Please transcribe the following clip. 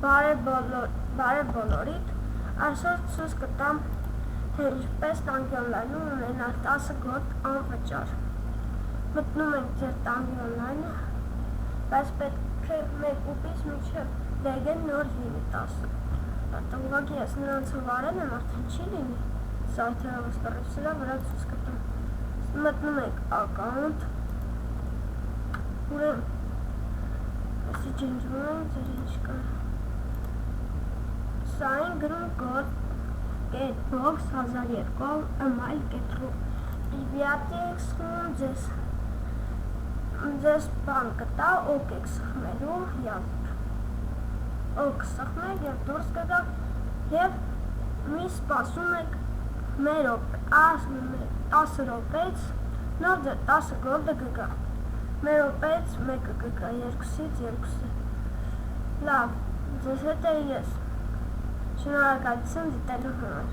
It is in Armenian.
Բարև բոլորիդ, այսօր ցույց կտամ, թե ինչպես տանկի օնլայնում ունենալ 10 գորգ անվճար։ Մտնում ենք ձեր տանկի օնլայնը, բայց պետք է 1 ուղից մինչև դեգեն նոր լինի 10։ Ուղղակի ես նրանց վարել եմ, արդեն չի լինի, սայթերը վստահեցիլա վրա ցույց կտամ։ Մտնում ենք account, ուրեմն այսի ջնջվում ենք ձեր ինչ կա։ Սա են գրում կոդ getbox 1002 email.ru Իվիատի եք սխմում ձեզ բան կտա, ոք եք սխմելու, ոք սխմեք և դուրս կգաք և մի սպասում եք 10 րոպեից նոր ձեր 10 գորգը կգա, 1 րոպեից մեկը կգա, 2-ից 2-ը։ Լավ, ձեզ հետ է ես։ Շնորհակալություն դիտելու համար։